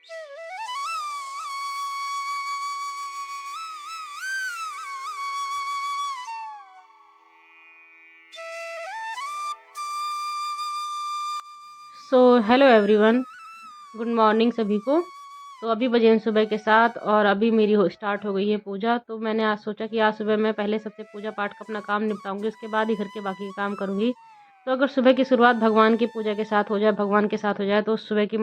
So hello everyone, good morning सभी को। तो अभी बजे हैं सुबह के 7 और अभी मेरी स्टार्ट हो गई है पूजा। तो मैंने आज सोचा कि आज सुबह मैं पहले सबसे पूजा पाठ का अपना काम निपटाऊंगी, उसके बाद ही घर के बाकी के काम करूंगी। तो अगर सुबह की शुरुआत भगवान की पूजा के साथ हो जाए, भगवान के साथ हो जाए, तो उस सुबह की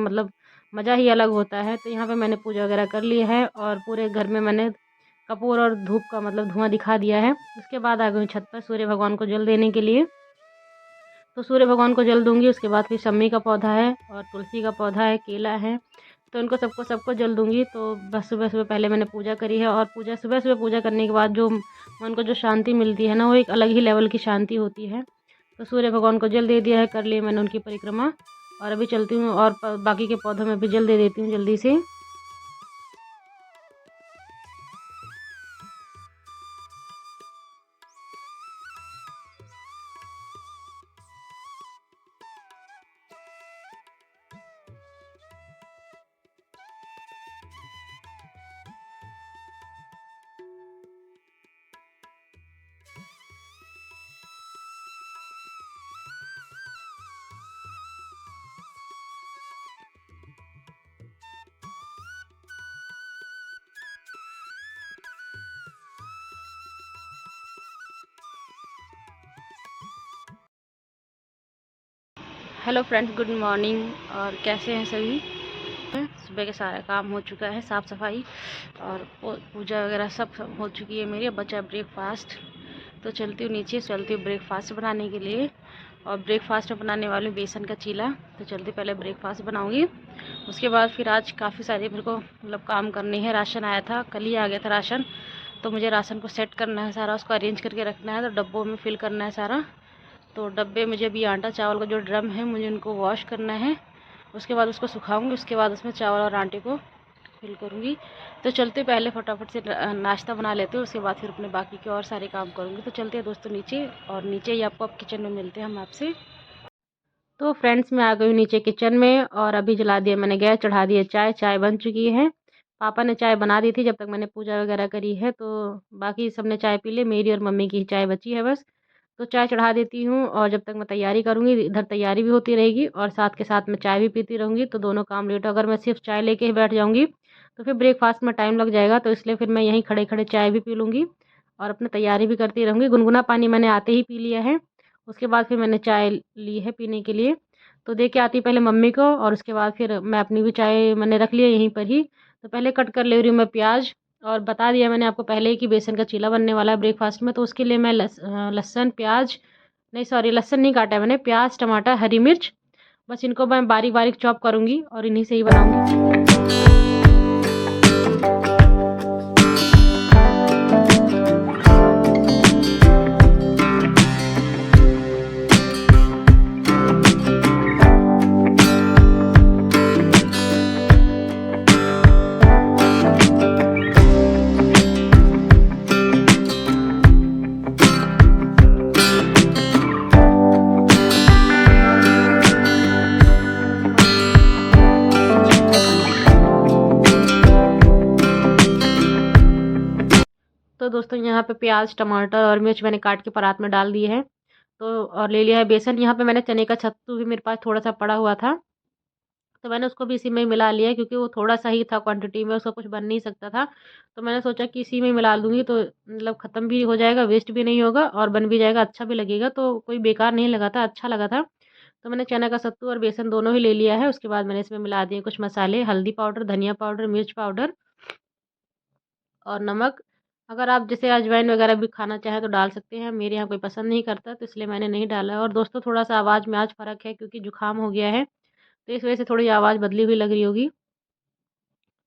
मज़ा ही अलग होता है। तो यहाँ पर मैंने पूजा वगैरह कर ली है और पूरे घर में मैंने कपूर और धूप का धुआं दिखा दिया है। उसके बाद आ गई छत पर सूर्य भगवान को जल देने के लिए। तो सूर्य भगवान को जल दूंगी। उसके बाद फिर शम्मी का पौधा है और तुलसी का पौधा है, केला है, तो इनको सबको सबको जल दूंगी। तो बस सुबह सुबह पहले मैंने पूजा करी है और सुबह सुबह पूजा करने के बाद जो मन को जो शांति मिलती है ना, वो एक अलग ही लेवल की शांति होती है। तो सूर्य भगवान को जल दे दिया है, कर लिए मैंने उनकी परिक्रमा और अभी चलती हूँ और बाकी के पौधों में भी जल दे देती हूँ जल्दी से। Hello friends, good morning. और कैसे हैं सभी? सुबह के सारा काम हो चुका है, साफ़ सफाई और पूजा वगैरह सब हो चुकी है मेरी। अब बचा ब्रेकफास्ट। तो चलती हूँ नीचे, चलती हूँ ब्रेकफास्ट बनाने के लिए। और ब्रेकफास्ट में बनाने वाली हूँ बेसन का चीला। तो चलती पहले ब्रेकफास्ट बनाऊँगी, उसके बाद फिर आज काफ़ी सारे मेरे को काम करने हैं। राशन आया था, कल ही आ गया था राशन, तो मुझे राशन को सेट करना है सारा, उसको अरेंज करके रखना है, तो डब्बों में फिल करना है सारा। तो डब्बे मुझे अभी आटा चावल का जो ड्रम है, मुझे उनको वॉश करना है। उसके बाद उसको सुखाऊंगी, उसके बाद उसमें चावल और आटे को फिल करूँगी। तो चलते पहले फटाफट से नाश्ता बना लेते हैं, उसके बाद फिर अपने बाकी के और सारे काम करूँगी। तो चलते हैं दोस्तों नीचे, और नीचे ही आपको अब किचन में मिलते हैं हम आपसे। तो फ्रेंड्स, मैं आ गई हूँ नीचे किचन में और अभी जला दिया मैंने गैस, चढ़ा दिया चाय। चाय बन चुकी है। पापा ने चाय बना दी थी जब तक मैंने पूजा वगैरह करी है, तो बाकी सबने चाय पी ली, मेरी और मम्मी की चाय बची है बस। तो चाय चढ़ा देती हूँ और जब तक मैं तैयारी करूँगी, इधर तैयारी भी होती रहेगी और साथ के साथ मैं चाय भी पीती रहूँगी, तो दोनों काम लेट। अगर मैं सिर्फ चाय लेके ही बैठ जाऊँगी तो फिर ब्रेकफास्ट में टाइम लग जाएगा, तो इसलिए फिर मैं यहीं खड़े खड़े चाय भी पी लूँगी और अपनी तैयारी भी करती रहूँगी। गुनगुना पानी मैंने आते ही पी लिया है, उसके बाद फिर मैंने चाय ली है पीने के लिए। तो दे के आती पहले मम्मी को और उसके बाद फिर मैं अपनी भी चाय मैंने रख लिया यहीं पर ही। तो पहले कट कर ले रही हूँ मैं प्याज। और बता दिया मैंने आपको पहले ही कि बेसन का चीला बनने वाला है ब्रेकफास्ट में, तो उसके लिए मैं लहसुन प्याज, नहीं सॉरी, लहसुन नहीं काटा है मैंने, प्याज टमाटर हरी मिर्च, बस इनको मैं बारीक बारीक चॉप करूँगी और इन्हीं से ही बनाऊँगी। तो दोस्तों यहाँ पे प्याज टमाटर और मिर्च मैंने काट के परात में डाल दी है। तो और ले लिया है बेसन। यहाँ पे मैंने चने का सत्तू भी मेरे पास थोड़ा सा पड़ा हुआ था, तो मैंने उसको भी इसी में ही मिला लिया, क्योंकि वो थोड़ा सा ही था क्वांटिटी में, उसका कुछ बन नहीं सकता था। तो मैंने सोचा कि इसी में ही मिला दूंगी, तो ख़त्म भी हो जाएगा, वेस्ट भी नहीं होगा और बन भी जाएगा, अच्छा भी लगेगा, तो कोई बेकार नहीं लगा था, अच्छा लगा था। तो मैंने चना का सत्तू और बेसन दोनों ही ले लिया है। उसके बाद मैंने इसमें मिला दिए कुछ मसाले, हल्दी पाउडर, धनिया पाउडर, मिर्च पाउडर और नमक। अगर आप जैसे अजवाइन वगैरह भी खाना चाहें तो डाल सकते हैं, मेरे यहाँ कोई पसंद नहीं करता, तो इसलिए मैंने नहीं डाला है। और दोस्तों, थोड़ा सा आवाज़ में आज फ़र्क है क्योंकि जुकाम हो गया है, तो इस वजह से थोड़ी आवाज़ बदली हुई लग रही होगी।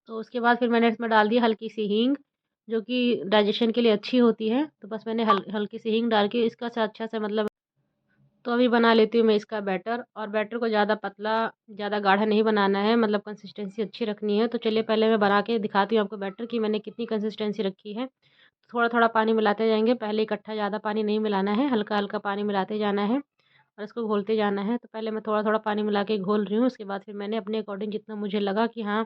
तो उसके बाद फिर मैंने इसमें डाल दी हल्की सी हींग, जो कि डाइजेशन के लिए अच्छी होती है। तो बस मैंने हल्की सी हींग डाल के इसका से अच्छा से तो अभी बना लेती हूँ मैं इसका बैटर। और बैटर को ज़्यादा पतला, ज़्यादा गाढ़ा नहीं बनाना है, कंसिस्टेंसी अच्छी रखनी है। तो चलिए पहले मैं बना के दिखाती हूँ आपको बैटर की मैंने कितनी कंसिस्टेंसी रखी है। थोड़ा थोड़ा पानी मिलाते जाएंगे, पहले इकट्ठा ज़्यादा पानी नहीं मिलाना है, हल्का हल्का पानी मिलाते जाना है और इसको घोलते जाना है। तो पहले मैं थोड़ा थोड़ा पानी मिला के घोल रही हूँ, उसके बाद फिर मैंने अपने अकॉर्डिंग जितना मुझे लगा कि हाँ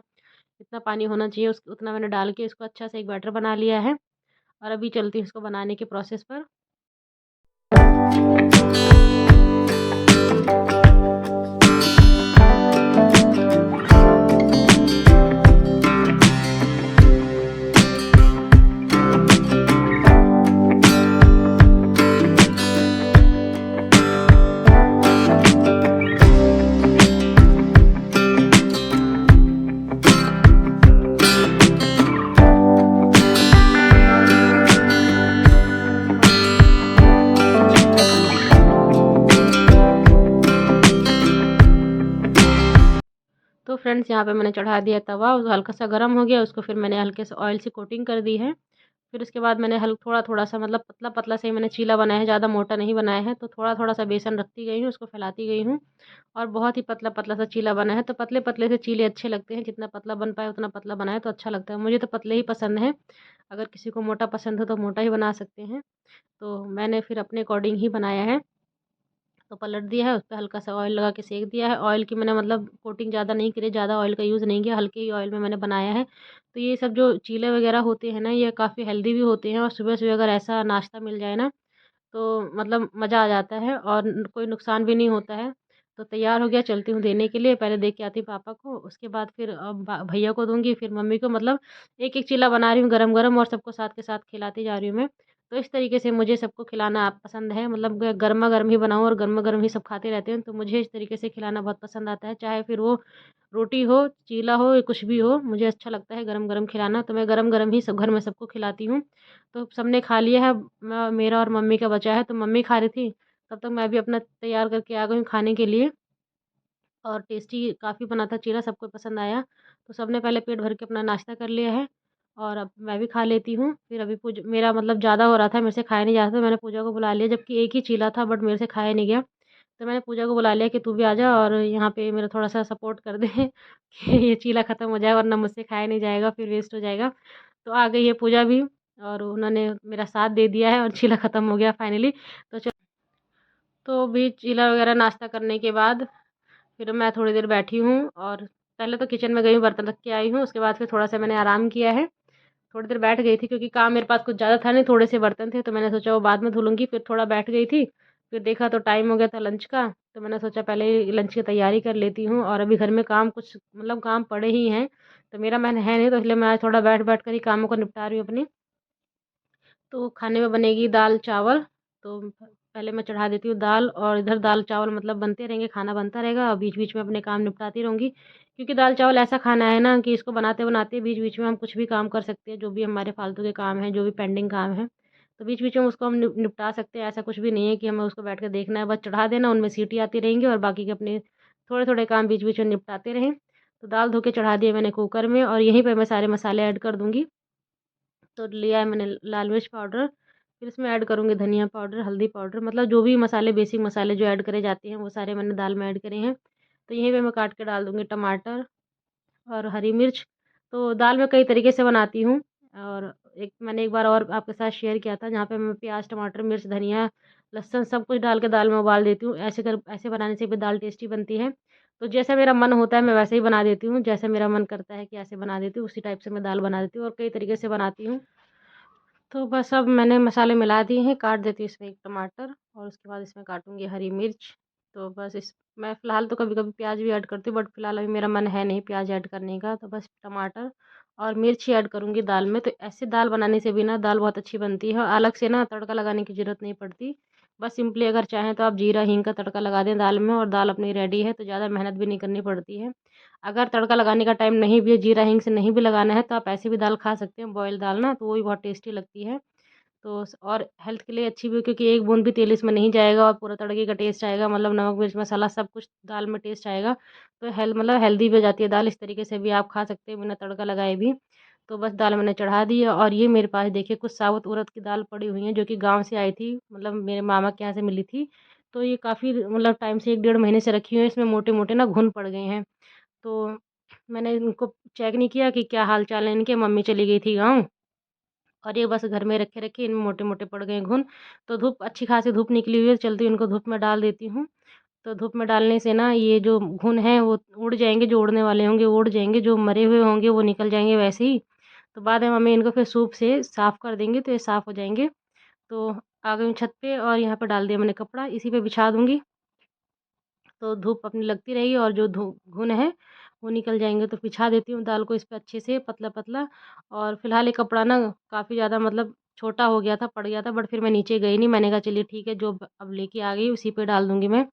जितना पानी होना चाहिए उतना मैंने डाल के इसको अच्छा से एक बैटर बना लिया है। और अभी चलती हूँ इसको बनाने के प्रोसेस पर। तो फ्रेंड्स यहाँ पे मैंने चढ़ा दिया तवा, वो हल्का सा गर्म हो गया, उसको फिर मैंने हल्के से ऑयल से कोटिंग कर दी है। फिर उसके बाद मैंने थोड़ा-थोड़ा सा मतलब पतला-पतला से ही मैंने चीला बनाया है, ज़्यादा मोटा नहीं बनाया है। तो थोड़ा-थोड़ा सा बेसन रखती गई हूँ, उसको फैलाती गई हूँ और बहुत ही पतला-पतला सा चीला बना है। तो पतले-पतले से चीले अच्छे लगते हैं, जितना पतला बन पाए उतना पतला बनाएँ तो अच्छा लगता है। मुझे तो पतले ही पसंद हैं, अगर किसी को मोटा पसंद हो तो मोटा ही बना सकते हैं। तो मैंने फिर अपने अकॉर्डिंग ही बनाया है। तो पलट दिया है, उसपे हल्का सा ऑयल लगा के सेक दिया है। ऑयल की मैंने मतलब कोटिंग ज़्यादा नहीं करी, ज़्यादा ऑयल का यूज़ नहीं किया, हल्के ही ऑयल में मैंने बनाया है। तो ये सब जो चीले वगैरह होते हैं ना, ये काफ़ी हेल्दी भी होते हैं और सुबह-सुबह अगर ऐसा नाश्ता मिल जाए ना, तो मतलब मज़ा आ जाता है और कोई नुकसान भी नहीं होता है। तो तैयार हो गया, चलती हूँ देने के लिए। पहले दे के आती हूँ पापा को, उसके बाद फिर भैया को दूँगी, फिर मम्मी को। मतलब एक-एक चीला बना रही हूँ गरम-गरम और सबको साथ के साथ खिलाती जा रही हूँ मैं। तो इस तरीके से मुझे सबको खिलाना पसंद है, मतलब गरमा-गरम ही बनाऊँ और गरमा-गरम ही सब खाते रहते हैं। तो मुझे इस तरीके से खिलाना बहुत पसंद आता है, चाहे फिर वो रोटी हो, चीला हो या कुछ भी हो, मुझे अच्छा लगता है गरम-गरम खिलाना। तो मैं गरम-गरम ही सब घर में सबको खिलाती हूँ। तो सबने खा लिया है, मेरा और मम्मी का बचा है। तो मम्मी खा रही थी, तब तक मैं भी अपना तैयार करके आ गई हूँ खाने के लिए। और टेस्टी काफ़ी बना था चीला, सबको पसंद आया। तो सबने पहले पेट भर के अपना नाश्ता कर लिया है और अब मैं भी खा लेती हूँ। फिर अभी मेरा मतलब ज़्यादा हो रहा था, मेरे से खाया नहीं जा रहा था, तो मैंने पूजा को बुला लिया, जबकि एक ही चीला था बट मेरे से खाया नहीं गया। तो मैंने पूजा को बुला लिया कि तू भी आ जा और यहाँ पे मेरा थोड़ा-सा सपोर्ट कर दे कि ये चीला ख़त्म हो जाए, वरना मुझसे खाया नहीं जाएगा, फिर वेस्ट हो जाएगा। तो आ गई है पूजा भी और उन्होंने मेरा साथ दे दिया है और चीला ख़त्म हो गया फाइनली। तो भी चीला वगैरह नाश्ता करने के बाद फिर मैं थोड़ी देर बैठी हूँ और पहले तो किचन में गई हूँ, बर्तन रख के आई हूँ। उसके बाद फिर थोड़ा-सा मैंने आराम किया है। थोड़ी देर बैठ गई थी क्योंकि काम मेरे पास कुछ ज़्यादा था नहीं, थोड़े से बर्तन थे, तो मैंने सोचा वो बाद में धुलूँगी। फिर थोड़ा बैठ गई थी, फिर देखा तो टाइम हो गया था लंच का, तो मैंने सोचा पहले ही लंच की तैयारी कर लेती हूँ। और अभी घर में काम कुछ मतलब काम पड़े ही हैं, तो मेरा मन है नहीं, तो इसलिए मैं आज थोड़ा बैठ-बैठ कर ही कामों को निपटा रही हूँ अपनी। तो खाने में बनेगी दाल-चावल, तो पहले मैं चढ़ा देती हूँ दाल और इधर दाल-चावल मतलब बनते रहेंगे, खाना बनता रहेगा और बीच-बीच में अपने काम निपटाती रहूँगी। क्योंकि दाल-चावल ऐसा खाना है ना कि इसको बनाते-बनाते बीच-बीच में हम कुछ भी काम कर सकते हैं, जो भी हमारे फालतू के काम हैं, जो भी पेंडिंग काम हैं, तो बीच-बीच में उसको हम निपटा सकते हैं। ऐसा कुछ भी नहीं है कि हमें उसको बैठ के देखना है, बस चढ़ा देना, उनमें सीटी आती रहेंगी और बाकी के अपने थोड़े-थोड़े काम बीच-बीच में निपटाते रहें। तो दाल धो के चढ़ा दिया मैंने कुकर में और यहीं पे मैं सारे मसाले ऐड कर दूँगी। तो लिया है मैंने लाल मिर्च पाउडर, फिर इसमें ऐड करूँगी धनिया पाउडर, हल्दी पाउडर, मतलब जो भी मसाले बेसिक मसाले जो ऐड करे जाते हैं वो सारे मैंने दाल में ऐड करे हैं। तो यहीं पे मैं काट के डाल दूँगी टमाटर और हरी मिर्च। तो दाल मैं कई तरीके से बनाती हूँ और एक बार और आपके साथ शेयर किया था, जहाँ पे मैं प्याज़, टमाटर, मिर्च, धनिया, लहसुन सब कुछ डाल के दाल में उबाल देती हूँ। ऐसे बनाने से भी दाल टेस्टी बनती है। तो जैसा मेरा मन होता है मैं वैसे ही बना देती हूँ, जैसे मेरा मन करता है कि ऐसे बना देती हूँ, उसी टाइप से मैं दाल बना देती हूँ और कई तरीके से बनाती हूँ। तो बस अब मैंने मसाले मिला दिए हैं, काट देती हूँ इसमें एक टमाटर और उसके बाद इसमें काटूँगी हरी मिर्च। तो बस इस मैं फ़िलहाल तो कभी-कभी प्याज़ भी ऐड करती हूँ, बट फ़िलहाल अभी मेरा मन है नहीं प्याज़ ऐड करने का, तो बस टमाटर और मिर्च ही ऐड करूँगी दाल में। तो ऐसे दाल बनाने से भी ना दाल बहुत अच्छी बनती है और अलग से ना तड़का लगाने की ज़रूरत नहीं पड़ती। बस सिंपली अगर चाहें तो आप जीरा, हींग का तड़का लगा दें दाल में और दाल अपनी रेडी है, तो ज़्यादा मेहनत भी नहीं करनी पड़ती है। अगर तड़का लगाने का टाइम नहीं भी है, जीरा, हींग से नहीं भी लगाना है, तो आप ऐसे भी दाल खा सकते हैं, बॉयल दाल ना, तो वो भी बहुत टेस्टी लगती है। तो और हेल्थ के लिए अच्छी भी है क्योंकि एक बूंद भी तेल इसमें नहीं जाएगा और पूरा तड़के का टेस्ट आएगा, मतलब नमक मिर्च मसाला सब कुछ दाल में टेस्ट आएगा। तो मतलब हेल्दी भी हो जाती है दाल, इस तरीके से भी आप खा सकते हैं बिना तड़का लगाए भी। तो बस दाल मैंने चढ़ा दी है और ये मेरे पास देखिए कुछ साबुत उड़द की दाल पड़ी हुई है, जो कि गाँव से आई थी, मतलब मेरे मामा के यहाँ से मिली थी। तो ये काफ़ी मतलब टाइम से 1 डेढ़ महीने से रखी हुई है, इसमें मोटे-मोटे ना घुन पड़ गए हैं। तो मैंने इनको चेक नहीं किया कि क्या हाल-चाल है इनके, मम्मी चली गई थी गाँव और ये बस घर में रखे-रखे इनमें मोटे-मोटे पड़ गए घुन। तो धूप अच्छी खासी धूप निकली हुई है, चलती हूँ इनको धूप में डाल देती हूँ। तो धूप में डालने से ना ये जो घुन है वो उड़ जाएंगे, जो उड़ने वाले होंगे वो उड़ जाएंगे, जो मरे हुए होंगे वो निकल जाएंगे वैसे ही। तो बाद में मम्मी इनको फिर सूप से साफ़ कर देंगे तो ये साफ़ हो जाएंगे। तो आ गई हूँ छत पे और यहाँ पे डाल दिया मैंने कपड़ा, इसी पे बिछा दूँगी। तो धूप अपनी लगती रहेगी और जो घुन है वो निकल जाएंगे। तो बिछा देती हूँ दाल को इस पे अच्छे से पतला पतला। और फिलहाल ये कपड़ा ना काफ़ी ज़्यादा मतलब छोटा हो गया था, पड़ गया था, बट फिर मैं नीचे गई नहीं। मैंने कहा चलिए ठीक है, जो अब लेके आ गई उसी पे डाल दूँगी मैं।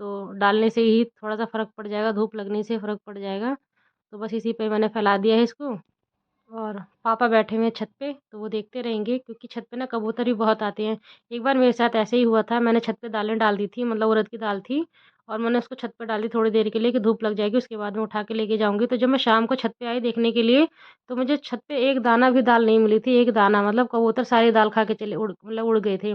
तो डालने से ही थोड़ा सा फ़र्क पड़ जाएगा, धूप लगने से फ़र्क पड़ जाएगा। तो बस इसी पे मैंने फैला दिया है इसको। और पापा बैठे हुए हैं छत पे, तो वो देखते रहेंगे क्योंकि छत पे ना कबूतर भी बहुत आते हैं। एक बार मेरे साथ ऐसे ही हुआ था, मैंने छत पे दालें डाल दी थी, मतलब उड़द की दाल थी, और मैंने उसको छत पे डाल दी थोड़ी देर के लिए कि धूप लग जाएगी, उसके बाद मैं उठा के लेके जाऊँगी। तो जब मैं शाम को छत पे आई देखने के लिए, तो मुझे छत पे एक दाना भी दाल नहीं मिली थी, एक दाना, मतलब कबूतर सारी दाल खा के चले उड़ गए थे।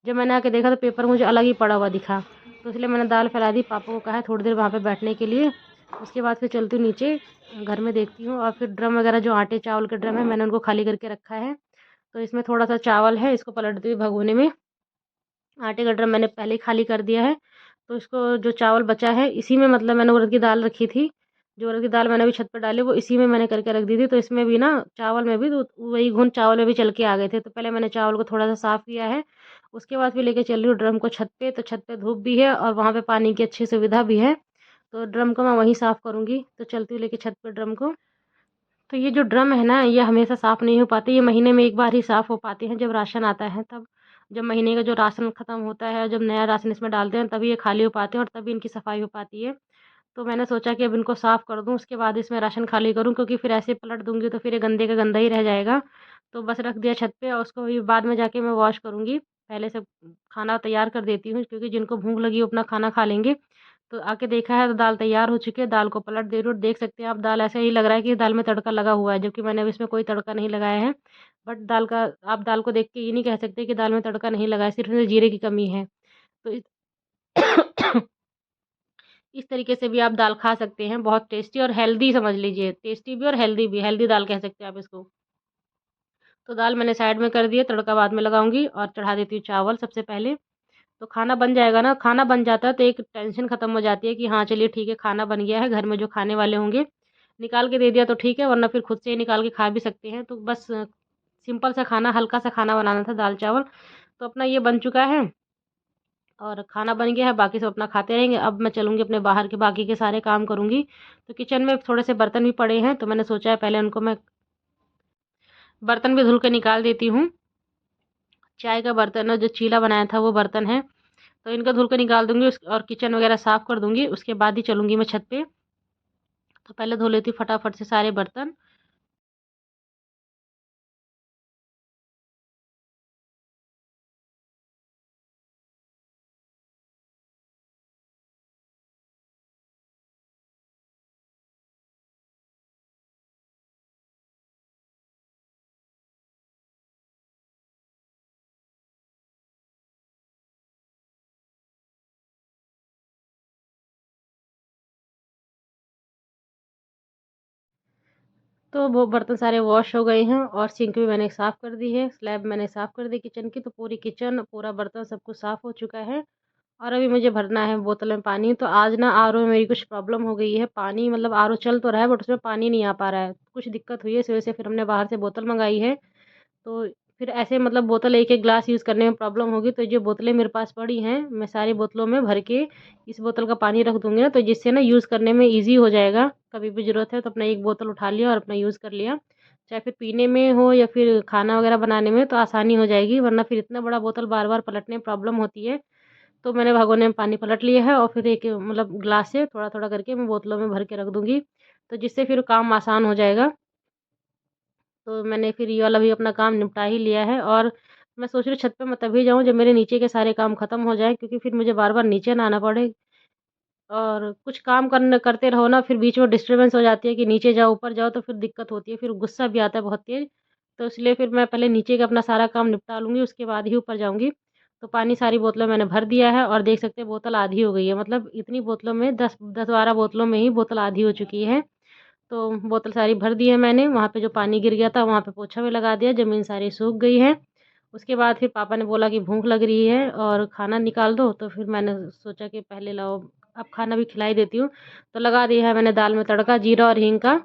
जब मैंने आके देखा तो पेपर मुझे अलग ही पड़ा हुआ दिखा। तो इसलिए मैंने दाल फैला दी, पापा को कहा है थोड़ी देर वहाँ पे बैठने के लिए। उसके बाद फिर चलती हूँ नीचे, घर में देखती हूँ। और फिर ड्रम वगैरह जो आटे चावल के ड्रम है मैंने उनको खाली करके रखा है। तो इसमें थोड़ा सा चावल है, इसको पलट दी भगोने में। आटे का ड्रम मैंने पहले ही खाली कर दिया है। तो इसको जो चावल बचा है इसी में, मतलब मैंने उड़द की दाल रखी थी, जो उड़द की दाल मैंने भी छत पर डाली वो इसी में मैंने करके रख दी थी। तो इसमें भी ना चावल में भी तो वही घुन चावल में भी चल के आ गए थे। तो पहले मैंने चावल को थोड़ा सा साफ़ किया है, उसके बाद फिर लेके चल रही हूँ ड्रम को छत पे। तो छत पे धूप भी है और वहाँ पे पानी की अच्छी सुविधा भी है, तो ड्रम को मैं वहीं साफ़ करूँगी। तो चलती हूँ लेके छत पे ड्रम को। तो ये जो ड्रम है ना, ये हमेशा साफ़ नहीं हो पाते, ये महीने में एक बार ही साफ़ हो पाते हैं, जब राशन आता है तब। जब महीने का जो राशन ख़त्म होता है, जब नया राशन इसमें डालते हैं तभी ये खाली हो पाते हैं और तभी इनकी सफाई हो पाती है। तो मैंने सोचा कि अब इनको साफ़ कर दूँ, उसके बाद इसमें राशन खाली करूँ, क्योंकि फिर ऐसे पलट दूँगी तो फिर ये गंदे का गंदा ही रह जाएगा। तो बस रख दिया छत पे और उसको भी बाद में जाके मैं वॉश करूँगी। पहले से खाना तैयार कर देती हूँ, क्योंकि जिनको भूख लगी वो अपना खाना खा लेंगे। तो आके देखा है तो दाल तैयार हो चुकी है, दाल को पलट दे रही हूँ। देख सकते हैं आप, दाल ऐसे ही लग रहा है कि दाल में तड़का लगा हुआ है, जबकि मैंने अभी इसमें कोई तड़का नहीं लगाया है। बट दाल का, आप दाल को देख के ये नहीं कह सकते कि दाल में तड़का नहीं लगा है, सिर्फ़ इसमें जीरे की कमी है। तो इस इस तरीके से भी आप दाल खा सकते हैं, बहुत टेस्टी और हेल्दी समझ लीजिए, टेस्टी भी और हेल्दी भी, हेल्दी दाल कह सकते हैं आप इसको। तो दाल मैंने साइड में कर दी है, तड़का बाद में लगाऊँगी और चढ़ा देती हूँ चावल सबसे पहले। तो खाना बन जाएगा ना, खाना बन जाता है तो एक टेंशन ख़त्म हो जाती है कि हाँ चलिए ठीक है, खाना बन गया है, घर में जो खाने वाले होंगे निकाल के दे दिया तो ठीक है, वरना फिर खुद से ही निकाल के खा भी सकते हैं। तो बस सिंपल सा खाना, हल्का सा खाना बनाना था, दाल चावल। तो अपना ये बन चुका है और खाना बन गया है, बाकी सब अपना खाते रहेंगे। अब मैं चलूँगी अपने बाहर के बाकी के सारे काम करूँगी। तो किचन में थोड़े से बर्तन भी पड़े हैं, तो मैंने सोचा है पहले उनको मैं बर्तन भी धुल के निकाल देती हूँ। चाय का बर्तन है, जो चीला बनाया था वो बर्तन है, तो इनको धुल के निकाल दूँगी और किचन वगैरह साफ़ कर दूँगी। उसके बाद ही चलूँगी मैं छत पे। तो पहले धो लेती हूँ फटाफट से सारे बर्तन। तो वो बर्तन सारे वॉश हो गए हैं और सिंक भी मैंने साफ़ कर दी है, स्लैब मैंने साफ़ कर दी किचन की। तो पूरी किचन, पूरा बर्तन सब कुछ साफ़ हो चुका है। और अभी मुझे भरना है बोतल में पानी। तो आज ना आरओ में मेरी कुछ प्रॉब्लम हो गई है, पानी मतलब आरओ चल तो रहा है बट उसमें पानी नहीं आ पा रहा है, कुछ दिक्कत हुई है, इस वजह से फिर हमने बाहर से बोतल मंगाई है। तो फिर ऐसे मतलब बोतल एक-एक ग्लास यूज़ करने में प्रॉब्लम होगी, तो जो बोतलें मेरे पास पड़ी हैं, मैं सारी बोतलों में भर के इस बोतल का पानी रख दूँगी ना, तो जिससे ना यूज़ करने में ईज़ी हो जाएगा। कभी भी ज़रूरत है तो अपना एक बोतल उठा लिया और अपना यूज़ कर लिया। चाहे फिर पीने में हो या फिर खाना वगैरह बनाने में तो आसानी हो जाएगी, वरना फिर इतना बड़ा बोतल बार-बार पलटने में प्रॉब्लम होती है। तो मैंने भगोने में पानी पलट लिया है और फिर एक मतलब ग्लास से थोड़ा-थोड़ा करके मैं बोतलों में भर के रख दूँगी, तो जिससे फिर काम आसान हो जाएगा। तो मैंने फिर ये वाला भी अपना काम निपटा ही लिया है और मैं सोच रही हूँ छत पे मैं तभी जाऊँ जब मेरे नीचे के सारे काम ख़त्म हो जाएँ, क्योंकि फिर मुझे बार-बार नीचे ना आना पड़े। और कुछ काम करने करते रहो ना, फिर बीच में डिस्टर्बेंस हो जाती है कि नीचे जाओ, ऊपर जाओ, तो फिर दिक्कत होती है, फिर गुस्सा भी आता है बहुत तेज़। तो इसलिए फिर मैं पहले नीचे का अपना सारा काम निपटा लूँगी, उसके बाद ही ऊपर जाऊँगी। तो पानी सारी बोतलों में मैंने भर दिया है और देख सकते हैं बोतल आधी हो गई है, मतलब इतनी बोतलों में 10-12 बोतलों में ही बोतल आधी हो चुकी है। तो बोतल सारी भर दी है मैंने, वहाँ पे जो पानी गिर गया था वहाँ पे पोछा भी लगा दिया, ज़मीन सारी सूख गई है। उसके बाद फिर पापा ने बोला कि भूख लग रही है और खाना निकाल दो, तो फिर मैंने सोचा कि पहले लाओ अब खाना भी खिला ही देती हूँ। तो लगा दिया है मैंने दाल में तड़का जीरा और हींग का।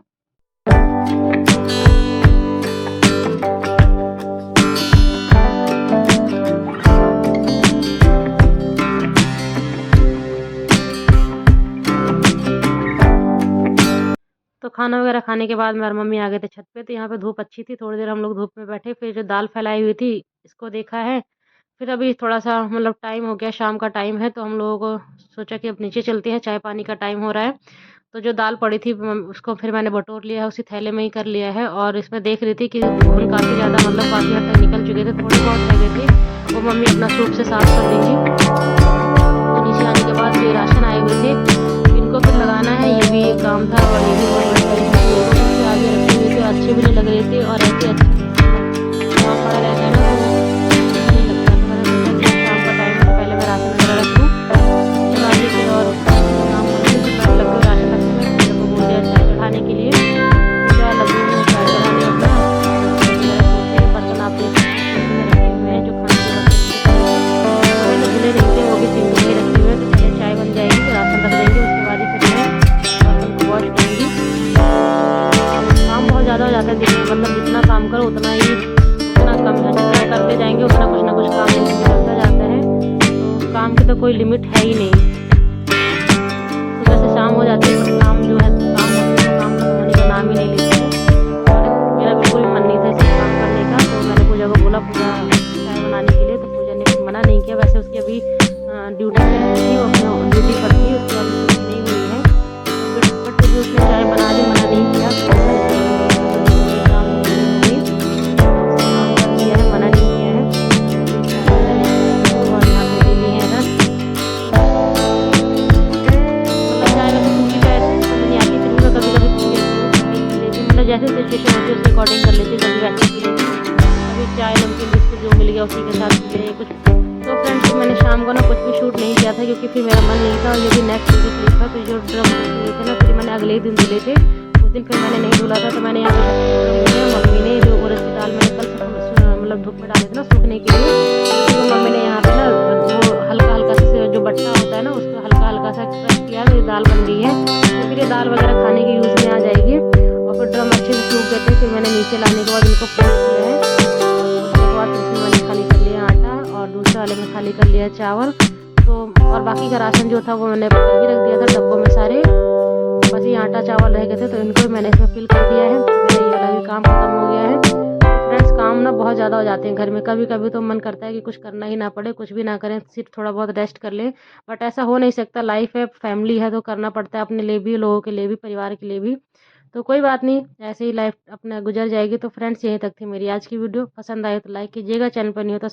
तो खाना वगैरह खाने के बाद मैं और मम्मी आ गए थे छत पे। तो यहाँ पे धूप अच्छी थी, थोड़ी देर हम लोग धूप में बैठे, फिर जो दाल फैलाई हुई थी इसको देखा है। फिर अभी थोड़ा-सा मतलब टाइम हो गया, शाम का टाइम है, तो हम लोगों को सोचा कि अब नीचे चलते हैं, चाय-पानी का टाइम हो रहा है। तो जो दाल पड़ी थी उसको फिर मैंने बटोर लिया है, उसी थैले में ही कर लिया है। और इसमें देख रही थी कि घुन काफ़ी ज़्यादा मतलब काफ़ी हद तक निकल चुके थे, थोड़े बहुत रह गए थे, वो मम्मी अपना सूप से साफ कर देंगी। तो नीचे आने के बाद ये राशन आए हुए थे, इनको फिर लगाना है, ये भी एक काम था। और ये भी बहुत बड़ी साइज़ के आगे रखे हुए थे, अच्छे भी नहीं लग रहे थे और ऐसे वहाँ पड़ा रहता है ना, तो अच्छा नहीं लगता। तो मैंने सोचा कि शाम का टाइम है तो पहले मैं राशन वगैरह रख लूँ, उसके बाद ही फिर और काम होने से मैं लग गई राशन रखने में। पूजा को बोल दिया चाय चढ़ाने के लिए, पूजा लगी हुई है चाय चढ़ाने अपना। और बर्तन आप देख सकते हैं रखे हुए हैं, जो खाने के बर्तन मैंने धुले नहीं थे, वो भी सिंक में ही रखे हुए हैं। तो पहले चाय बन जाएगी तो राशन रख देंगे, उसके बाद ही फिर मैं बर्तन को वॉश करूँगी। काम बहुत ज़्यादा हो जाता है दिन में, मतलब जितना काम करो उतना कम है, जितना करते जाएंगे उतना कुछ ना कुछ काम निकलता जाता है। तो काम की तो कोई लिमिट है ही नहीं। सुबह से शाम हो जाती है, पर काम जो है काम होते हैं, काम खत्म होने का नाम ही नहीं लेते हैं। और मेरा बिल्कुल भी मन नहीं था इसे काम करने का, तो मैंने पूजा को बोला पूजा चाय बनाने के लिए, तो पूजा ने मना नहीं किया। वैसे उसकी अभी ड्यूटी पे थी, वो अपनी ड्यूटी पर थी, उसके बाद छुट्टी नहीं हुई है, बट फिर भी उसने चाय बना दी, मना नहीं किया। तो काम हो गई, काम कर दिया है, मना नहीं किया है। और यहाँ पे ले लिए हैं रस, मतलब चाय वैसे सूखी चाय पसंद नहीं आती, फिर भी मैं कभी-कभी पी लेती हूँ, मतलब जैसे सिचुएशन होती है उसके अकॉर्डिंग कर लेती हूँ, कभी वैसे पी लेती हूँ, कभी चाय नमकीन बिस्कुट जो मिल गया उसी के साथ पी लिए कुछ। तो फ्रेंड्स मैंने शाम को ना कुछ भी शूट नहीं किया था, क्योंकि फिर मेरा मन नहीं था। और ये भी नेक्स्ट डे की क्लिप था, फिर जो ड्रम धुले थे ना फिर मैंने अगले ही दिन धुले थे, उस दिन फिर मैंने नहीं धुला था। तो मैंने यहाँ पे मम्मी ने जो उड़द की दाल मैंने कल मतलब धूप में डाले थे ना सूखने के लिए, तो मम्मी ने यहाँ पे ना वो हल्का-हल्का सा जो बट्टा होता है ना उसको हल्का-हल्का सा क्रश किया, तो ये दाल बन गई है। तो फिर ये दाल वगैरह खाने के यूज़ में आ जाएगी। और फिर ड्रम अच्छे से सूख गए थे, फिर मैंने नीचे लाने के बाद इनको फोल्ड किया है। उसके बाद इसमें मैंने खाली कर लिया आटा और दूसरे वाले में खाली कर लिया चावल। तो और बाकी का राशन जो था वो मैंने भर के रख दिया था डब्बों में सारे, बस ये आटा चावल रह गए थे, तो इनको भी मैंने इसमें फिल कर दिया है। मेरा ये वाला भी काम खत्म हो गया है। फ्रेंड्स काम ना बहुत ज़्यादा हो जाते हैं घर में, कभी कभी तो मन करता है कि कुछ करना ही ना पड़े, कुछ भी ना करें, सिर्फ थोड़ा बहुत रेस्ट कर लें। बट ऐसा हो नहीं सकता, लाइफ है, फैमिली है, तो करना पड़ता है अपने लिए भी, लोगों के लिए भी, परिवार के लिए भी। तो कोई बात नहीं, ऐसे ही लाइफ अपना गुजर जाएगी। तो फ्रेंड्स यहीं तक थी मेरी आज की वीडियो, पसंद आए तो लाइक कीजिएगा, चैनल पर नहीं हो तो